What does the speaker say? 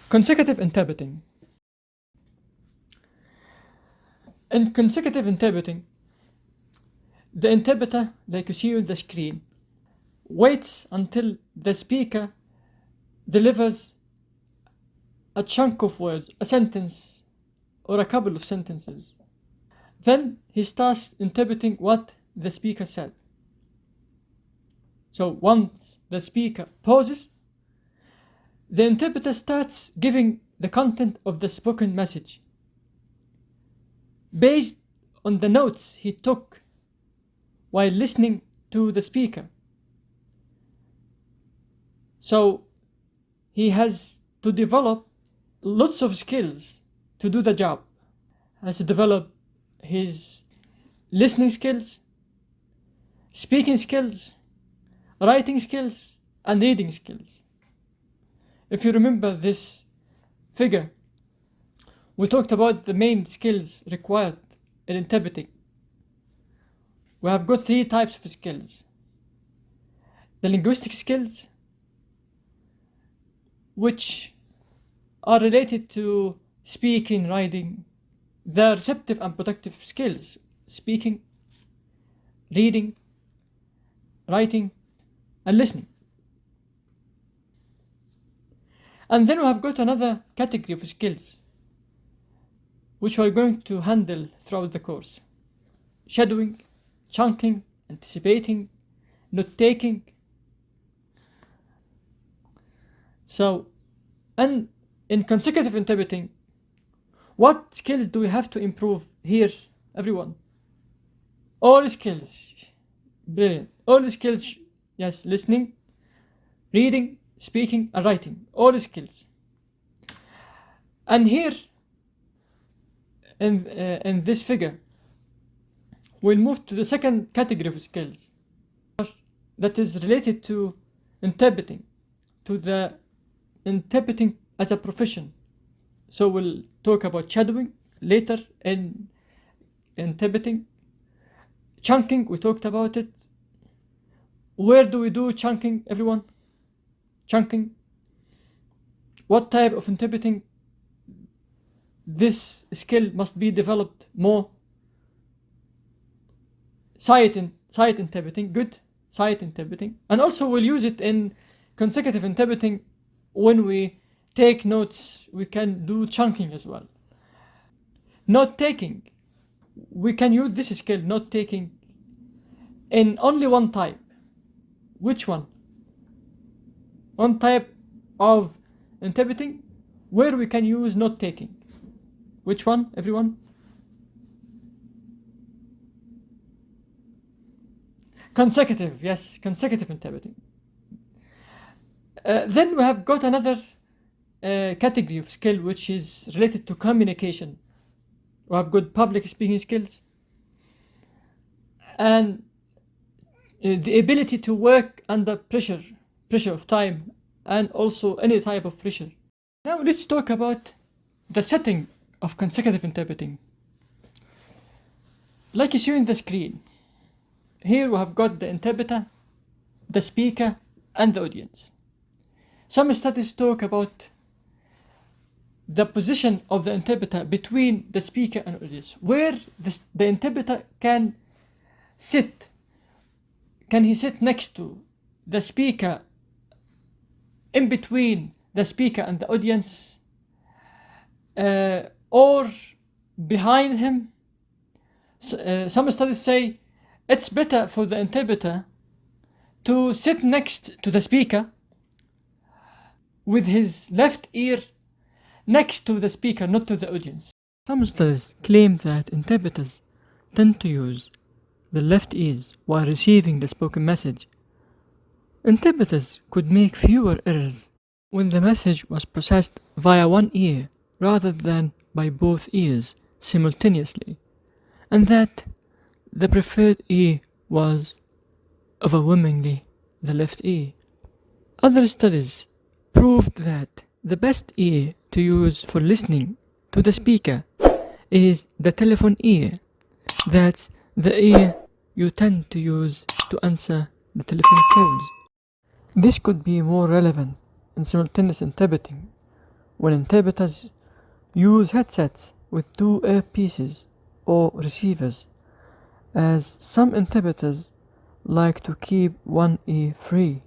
Consecutive interpreting. In consecutive interpreting, the interpreter, like you see on the screen, waits until the speaker delivers a chunk of words, a sentence or a couple of sentences. Then he starts interpreting what the speaker said. So once the speaker pauses, the interpreter starts giving the content of the spoken message based on the notes he took while listening to the speaker. So he has to develop lots of skills to do the job. Has to develop his listening skills, speaking skills, writing skills, and reading skills. If you remember this figure, we talked about the main skills required in interpreting. We have got 3 types of skills. The linguistic skills, which are related to speaking, writing. The receptive and productive skills, speaking, reading, writing, and listening. And then we have got another category of skills, which we are going to handle throughout the course. Shadowing, chunking, anticipating, note-taking. So, and in consecutive interpreting, what skills do we have to improve here, everyone? All skills. Brilliant. All skills, yes, listening, reading, speaking, and writing. All skills. And here, in this figure, we'll move to the second category of skills that is related to interpreting, to the interpreting as a profession. So we'll talk about shadowing later in interpreting. Chunking, we talked about it. Where do we do chunking, everyone? Chunking. What type of interpreting? This skill must be developed more. Sight interpreting, good. Sight interpreting. And also we'll use it in consecutive interpreting. When we take notes, we can do chunking as well. Note taking, we can use this skill, note taking, in only one type. Which one? One type of interpreting where we can use note taking. Which one, everyone? Consecutive, yes, consecutive interpreting. Then we have got another category of skill which is related to communication. We have got public speaking skills and the ability to work under pressure of time, and also any type of pressure. Now let's talk about the setting of consecutive interpreting. Like you see in the screen, here we have got the interpreter, the speaker, and the audience. Some studies talk about the position of the interpreter between the speaker and audience, where the interpreter can sit. Can he sit next to the speaker, in between the speaker and the audience, or behind him? Some studies say it's better for the interpreter to sit next to the speaker with his left ear next to the speaker, not to the audience. Some studies claim that interpreters tend to use the left ears while receiving the spoken message. Interpreters could make fewer errors when the message was processed via one ear rather than by both ears simultaneously, and that the preferred ear was overwhelmingly the left ear. Other studies proved that the best ear to use for listening to the speaker is the telephone ear. That's the ear you tend to use to answer the telephone calls. This could be more relevant in simultaneous interpreting, when interpreters use headsets with two earpieces or receivers, as some interpreters like to keep one ear free.